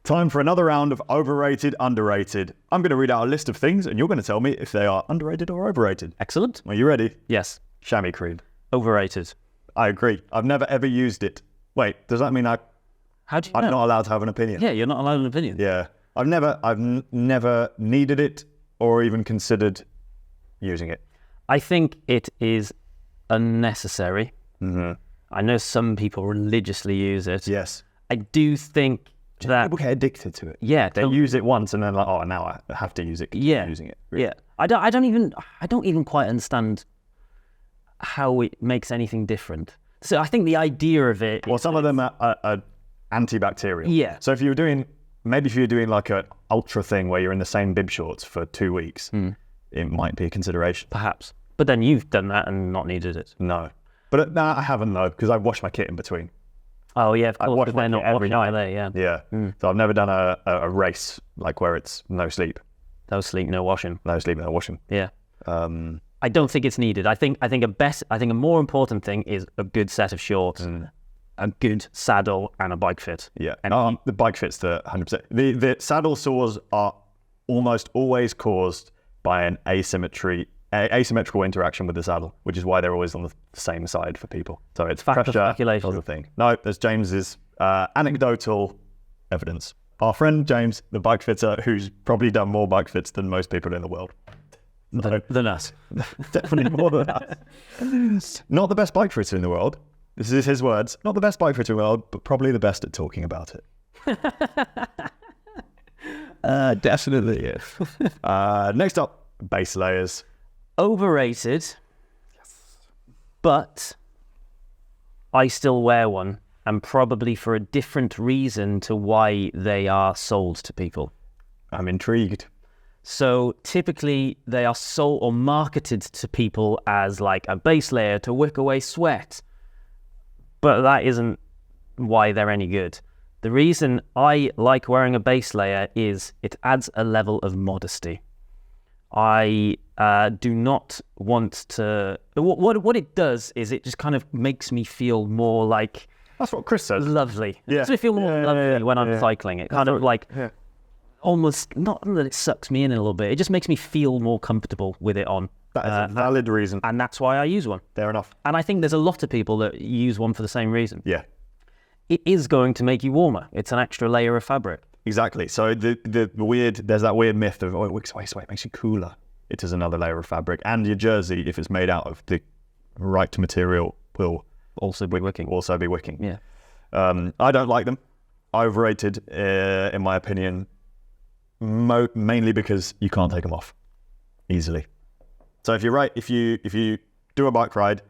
Time for another round of overrated, underrated. I'm going to read out a list of things and you're going to tell me if they are underrated or overrated. Excellent. Are you ready? Yes. Chamois cream. Overrated. I agree. I've never ever used it. Wait, does that mean How do you know? I'm not allowed to have an opinion? Yeah, you're not allowed an opinion. Yeah. I've never needed it or even considered using it. I think it is unnecessary. Mm-hmm. I know some people religiously use it. Yes. I do think that People get addicted to it. yeah, They use it once and then like, oh, now I have to use it. Yeah. Using it. Really. yeah. I don't even quite understand how it makes anything different. So I think the idea of it. Well, some of them are antibacterial. Yeah. So if you're doing like an ultra thing where you're in the same bib shorts for 2 weeks, it might be a consideration. Perhaps. But then you've done that and not needed it. No. But no, I haven't though, because I've washed my kit in between. Oh yeah, of course. wash But my they're not kit every washing, are night. they? Yeah. Yeah. So I've never done a race like where it's no sleep. No sleep, no washing. No sleep, no washing. Yeah. I don't think it's needed. I think a more important thing is a good set of shorts, a good saddle, and a bike fit. Yeah. And the bike fit's the 100%. The saddle sores are almost always caused by an asymmetrical interaction with the saddle, which is why they're always on the same side for people. So it's Fact or pressure, speculation? sort of thing. No, there's James's anecdotal evidence. Our friend James, the bike fitter, who's probably done more bike fits than most people in the world. Than us. Definitely more than us. Not the best bike fitter in the world. This is his words. Not the best bike fitter in the world, but probably the best at talking about it. Definitely, yeah. Next up, base layers. Overrated. Yes. But I still wear one, and probably for a different reason to why they are sold to people. I'm intrigued. So typically they are sold or marketed to people as like a base layer to wick away sweat. But that isn't why they're any good. The reason I like wearing a base layer is it adds a level of modesty. I do not want to... What it does is it just kind of makes me feel more like... That's what Chris says. Lovely. Yeah. It makes me feel more lovely when I'm cycling. It kind of like... Yeah. Almost, not that it sucks me in a little bit, it just makes me feel more comfortable with it on. That is a valid reason. And that's why I use one. Fair enough. And I think there's a lot of people that use one for the same reason. Yeah. It is going to make you warmer. It's an extra layer of fabric. Exactly. So there's that weird myth of, it wicks away sweat, it makes you cooler. It is another layer of fabric. And your jersey, if it's made out of the right material, will also be wicking. Yeah. I don't like them. Overrated, in my opinion. Mainly because you can't take them off easily. So if you do a bike ride,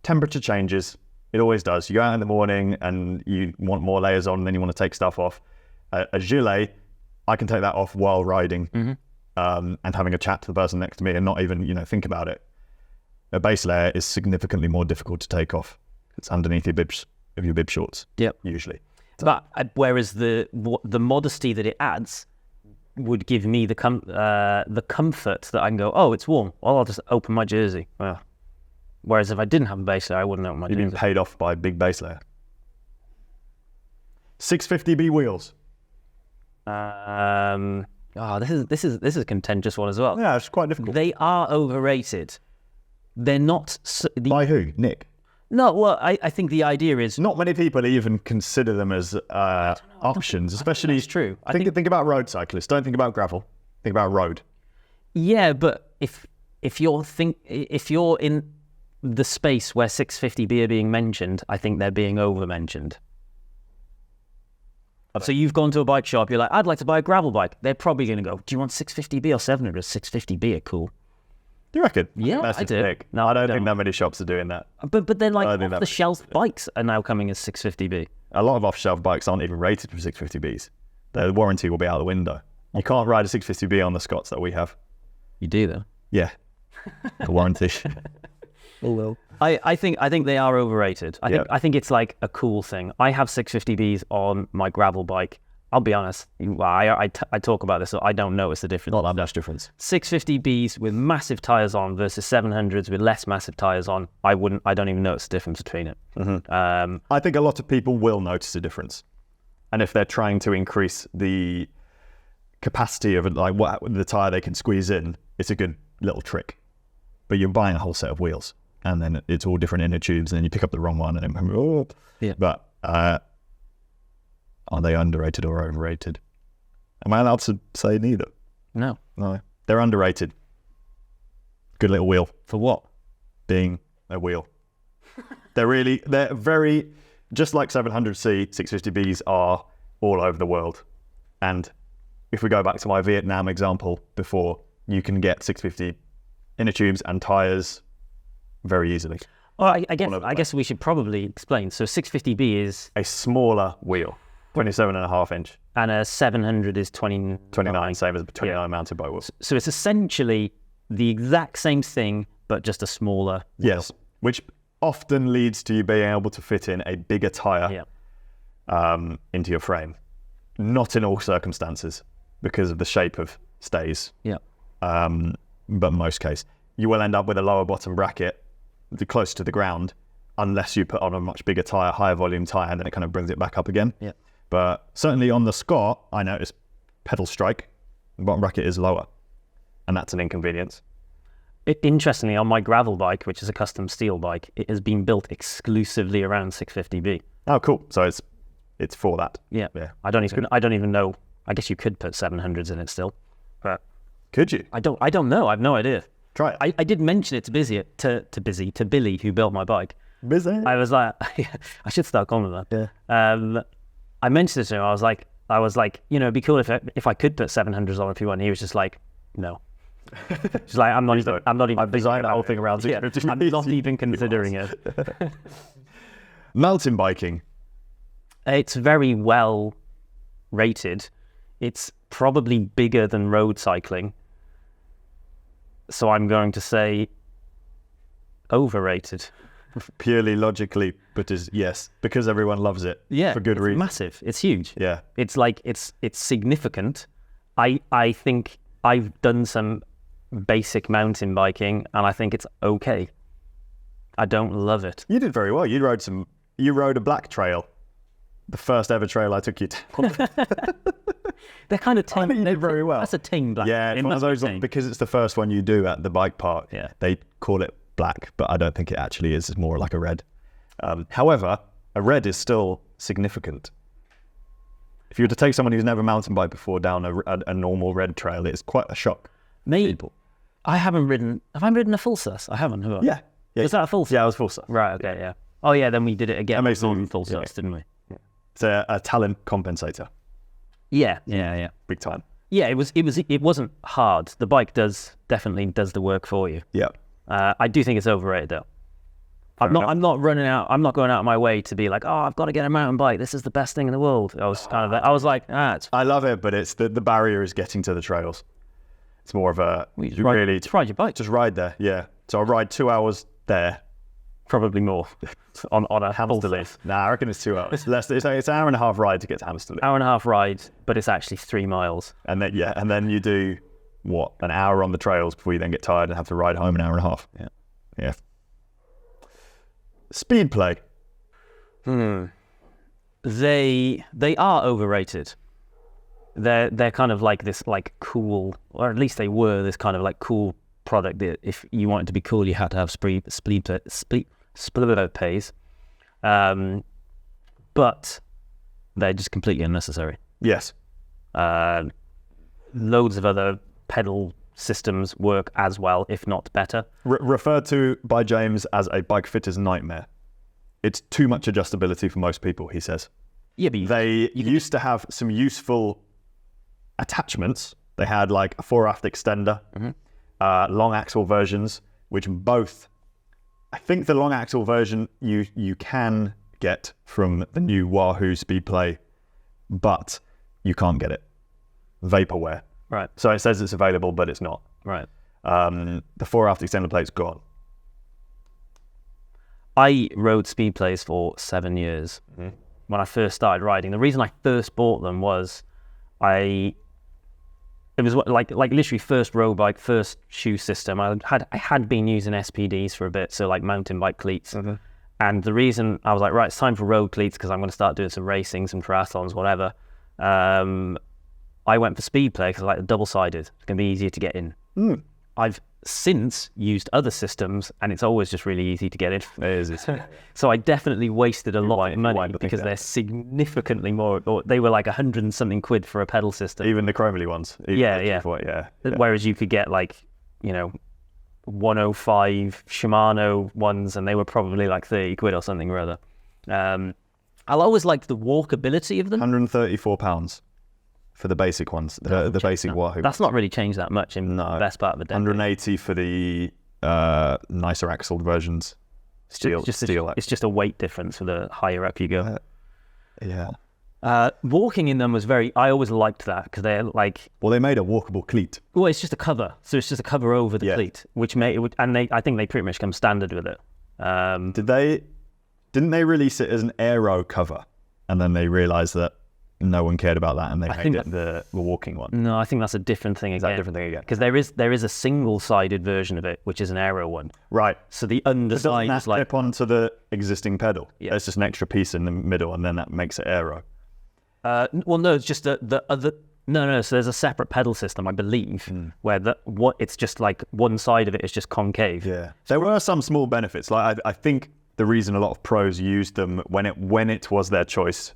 temperature changes. It always does. You go out in the morning and you want more layers on, and then you want to take stuff off. A gilet, I can take that off while riding, and having a chat to the person next to me, and not even think about it. A base layer is significantly more difficult to take off. It's underneath your bib shorts. Yep. Usually. But whereas the modesty that it adds would give me the comfort that I can go, oh, it's warm. Well, I'll just open my jersey. Well, whereas if I didn't have a base layer, I wouldn't open my jersey. You've been paid off by a big base layer. 650B wheels. This is a contentious one as well. Yeah, it's quite difficult. They are overrated. They're not. By who? Nick? No, well, I think the idea is... Not many people even consider them as options, especially... That's true. Think about road cyclists. Don't think about gravel. Think about road. Yeah, but if you're in the space where 650B are being mentioned, I think they're being over-mentioned. So you've gone to a bike shop, you're like, I'd like to buy a gravel bike. They're probably going to go, do you want 650B or 700? 650B are cool. Do you reckon? Yeah, I do. Pick. No, I don't think that many shops are doing that. But then like off-the-shelf bikes are now coming as 650B. A lot of off-shelf bikes aren't even rated for 650Bs. The warranty will be out the window. You can't ride a 650B on the Scots that we have. You do though? Yeah. The warranty. Oh well. I think they are overrated. I think it's like a cool thing. I have 650Bs on my gravel bike. I'll be honest, I talk about this, so I don't notice the difference. Not that much difference. 650Bs with massive tyres on versus 700s with less massive tyres on, I don't even notice the difference between it. I think a lot of people will notice a difference. And if they're trying to increase the capacity of like what the tire they can squeeze in, it's a good little trick. But you're buying a whole set of wheels, and then it's all different inner tubes, and then you pick up the wrong one, and then, But are they underrated or overrated? Am I allowed to say neither? No. They're underrated. Good little wheel. For what? Being a wheel. They're very, just like 700C, 650Bs are all over the world. And if we go back to my Vietnam example before, you can get 650 inner tubes and tires very easily. Oh, I guess we should probably explain. So 650B is a smaller wheel, 27.5 inch. And a 700 is 29, same as a 29 mountain bike wheel. So it's essentially the exact same thing, but just a smaller wheel. Yes, which often leads to you being able to fit in a bigger tire into your frame. Not in all circumstances, because of the shape of stays. Yeah. But in most cases, you will end up with a lower bottom bracket close to the ground, unless you put on a much bigger tire, higher volume tire, and then it kind of brings it back up again. Yeah. But certainly on the Scott, I noticed pedal strike, the bottom bracket is lower, and that's an inconvenience. Interestingly, on my gravel bike, which is a custom steel bike, it has been built exclusively around 650B. Oh, cool. So it's for that. Yeah. I don't even know. I guess you could put 700s in it still. But could you? I don't know. I have no idea. Try it. I did mention it to Billy, who built my bike. Busy. I was like, I should start calling him that. Yeah. I mentioned it to him. I was like, it'd be cool if I could put 700s on if you want. He was just like, no. She's like, I'm not even. I've designed the whole thing around 650. I'm not even considering it. Mountain biking. It's very well rated. It's probably bigger than road cycling. So I'm going to say overrated. Purely logically, but yes, because everyone loves it. Yeah, for good reason. Massive. It's huge. Yeah, it's like it's significant. I think I've done some basic mountain biking, and I think it's okay. I don't love it. You did very well. You rode a black trail, the first ever trail I took you to. They're kind of tame. You did very well. That's a tame black. Yeah, it's one of those because it's the first one you do at the bike park. Yeah, they call it black, but I don't think it actually is. It's more like a red. However, a red is still significant. If you were to take someone who's never mountain biked before down a normal red trail, it's quite a shock. People. I haven't ridden. Have I ridden a full sus? I haven't. Have I? Yeah. Was that a full sus? Yeah, it was full sus. Right. Okay. Yeah. Oh yeah. Then we did it again. Full sus, didn't we? Yeah. It's a talent compensator. Yeah. Big time. Yeah. It wasn't hard. The bike definitely does the work for you. Yeah. I do think it's overrated though. I'm not going out of my way to be like, oh, I've got to get a mountain bike. This is the best thing in the world. I was like, I love it, but it's the barrier is getting to the trails. It's more of a just ride your bike. Just ride there, yeah. So I ride 2 hours there, probably more on a Hamsterley. Nah, I reckon it's 2 hours. Less. It's an hour and a half ride to get to Hamsterley. Hour and a half ride, but it's actually 3 miles. And then you do an hour on the trails before you then get tired and have to ride home an hour and a half. Yeah. Speed play. They are overrated. They're kind of like this like cool, or at least they were this kind of like cool product that if you wanted to be cool, you had to have split pays. But they're just completely unnecessary. Yes. Loads of other pedal systems work as well, if not better. Referred to by James as a bike fitter's nightmare. It's too much adjustability for most people, he says. Yeah, but they used to have some useful attachments. They had like a fore-aft extender, long axle versions, which both, I think the long axle version you can get from the new Wahoo Speedplay, but you can't get it. Vaporware. Right. So it says it's available, but it's not. Right. The fore-aft extender plate's gone. I rode Speedplays for 7 years when I first started riding. The reason I first bought them was it was like literally first road bike, first shoe system. I had been using SPDs for a bit, so like mountain bike cleats, And the reason I was like, right, it's time for road cleats because I'm going to start doing some racing, some triathlons, whatever. I went for speed play because I like the double-sided. It's going to be easier to get in. I've since used other systems, and it's always just really easy to get in. It is. So I definitely wasted a lot of money because they're significantly more. Or they were like 100 and something quid for a pedal system. Even the chromaly ones. Yeah. Whereas you could get like, 105 Shimano ones, and they were probably like 30 quid or something or other. I'll always like the walkability of them. £134 for the basic ones, the basic Wahoo. That's not really changed that much in the best part of the decade. 180 for the nicer axled versions. It's just a weight difference for the higher up you go. Walking in them was I always liked that because they're like... Well, they made a walkable cleat. Well, it's just a cover. So it's just a cover over the cleat, which made it... And I think they pretty much come standard with it. Didn't they release it as an aero cover? And then they realised that no one cared about that, and they made it the walking one. No, I think that's a different thing again. Because there is a single-sided version of it, which is an aero one. Right. So the underside is like... clip onto the existing pedal. Yeah. It's just an extra piece in the middle, and then that makes it aero. Well, no, it's just the other... No. So there's a separate pedal system, I believe, where it's just like one side of it is just concave. Yeah. There were some small benefits. Like I think the reason a lot of pros used them when it was their choice,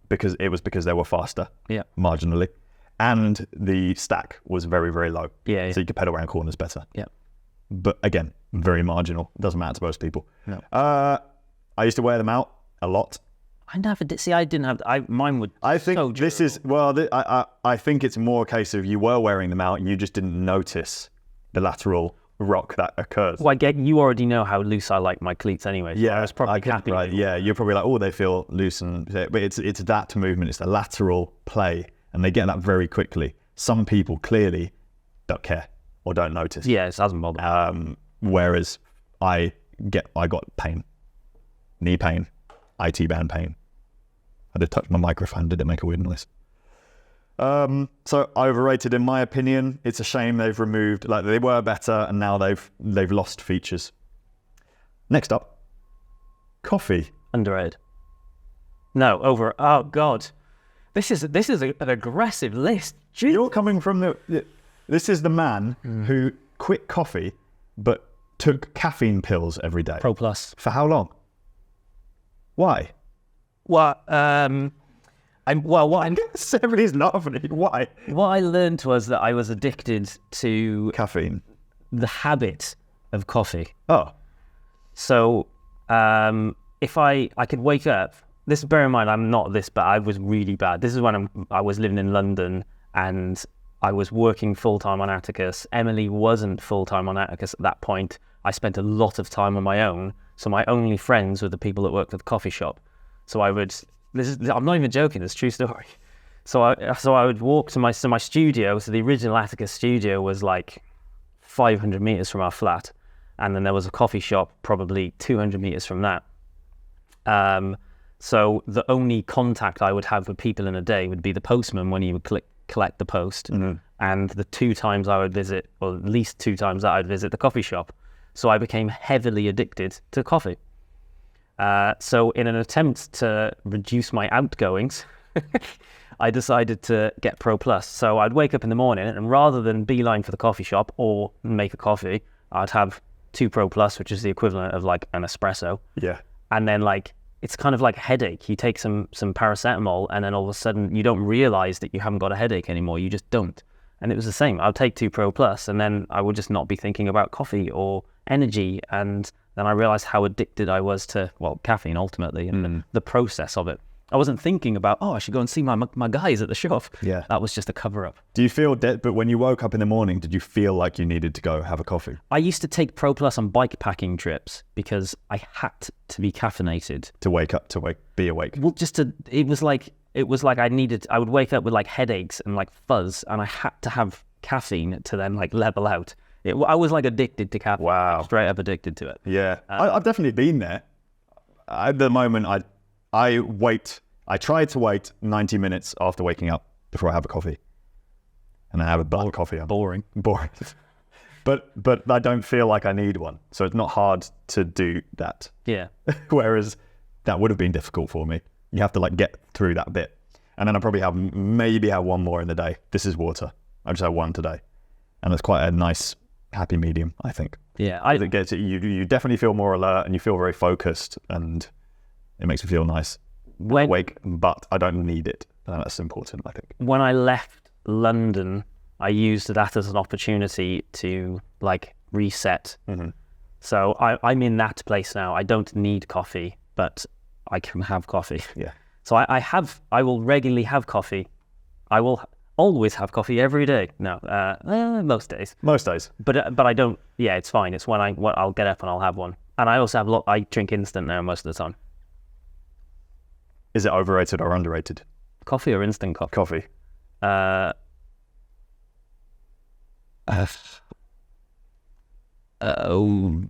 because they were faster, marginally, and the stack was very, very low. So you could pedal around corners better. Yeah. But again, very marginal. Doesn't matter to most people. No. I used to wear them out a lot. I never did. See, I didn't have. Mine would. I think so this is I think it's more a case of you were wearing them out and you just didn't notice the lateral rock that occurs. Well, I get you already know how loose I like my cleats anyway. So I was probably happy. Right. Yeah, you're probably like, oh, they feel loose, but it's that movement. It's the lateral play, and they get that very quickly. Some people clearly don't care or don't notice. Yeah, it doesn't bother. Whereas I got pain, knee pain, IT band pain. I did touch my microphone. Did it make a weird noise? So overrated in my opinion. It's a shame they've removed, like they were better and now they've lost features. Next up, coffee. Underrated. No, oh God. This is an aggressive list. Jeez. You're coming from this is the man who quit coffee but took caffeine pills every day. Pro Plus. For how long? Why? Well, Everybody's laughing. Why? What I learned was that I was addicted to Caffeine. the habit of coffee. Oh. So if I could wake up, bear in mind I'm not this, but I was really bad. This is when I was living in London and I was working full-time on Attacus. Emily wasn't full-time on Attacus at that point. I spent a lot of time on my own. So my only friends were the people that worked at the coffee shop. So I'm not even joking, it's a true story. So I would walk to my studio. So the original Attacus studio was like 500 meters from our flat. And then there was a coffee shop probably 200 meters from that. So the only contact I would have with people in a day would be the postman when he would collect the post. Mm-hmm. And the 2 times I would visit, or at least 2 times that I'd visit the coffee shop. So I became heavily addicted to coffee. So in an attempt to reduce my outgoings, I decided to get Pro Plus. So I'd wake up in the morning and rather than beeline for the coffee shop or make a coffee, I'd have 2 Pro Plus, which is the equivalent of like an espresso. Yeah. And then like, it's kind of like a headache. You take some paracetamol and then all of a sudden you don't realize that you haven't got a headache anymore. You just don't. And it was the same. I'd take 2 Pro Plus and then I would just not be thinking about coffee or energy. And then I realized how addicted I was to, caffeine ultimately and the process of it. I wasn't thinking about, I should go and see my guys at the shop. Yeah. That was just a cover up. Do you feel but when you woke up in the morning, did you feel like you needed to go have a coffee? I used to take Pro Plus on bike packing trips because I had to be caffeinated. To be awake. Well, it was like I would wake up with like headaches and like fuzz and I had to have caffeine to then like level out. I was like addicted to caffeine. Wow. Straight up addicted to it. Yeah. I've definitely been there. At the moment, I try to wait 90 minutes after waking up before I have a coffee. And I have a black coffee. Boring. but I don't feel like I need one. So it's not hard to do that. Yeah. Whereas that would have been difficult for me. You have to like get through that bit. And then I probably maybe have one more in the day. This is water. I just have one today. And it's quite a nice, happy medium, I think. Yeah. It gets you definitely feel more alert and you feel very focused and it makes me feel nice. Awake, but I don't need it. And that's important, I think. When I left London, I used that as an opportunity to like reset. Mm-hmm. So I'm in that place now. I don't need coffee, but I can have coffee. Yeah. So I will regularly have coffee. I will always have coffee every day. No, most days. Most days. But I don't. Yeah, it's fine. It's when I'll get up and I'll have one. And I also have I drink instant now most of the time. Is it overrated or underrated? Coffee or instant coffee? Coffee.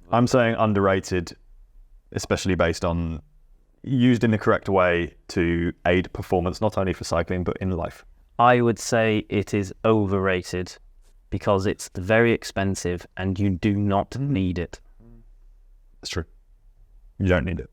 I'm saying underrated, especially based on used in the correct way to aid performance, not only for cycling, but in life. I would say it is overrated because it's very expensive and you do not need it. That's true. You don't need it.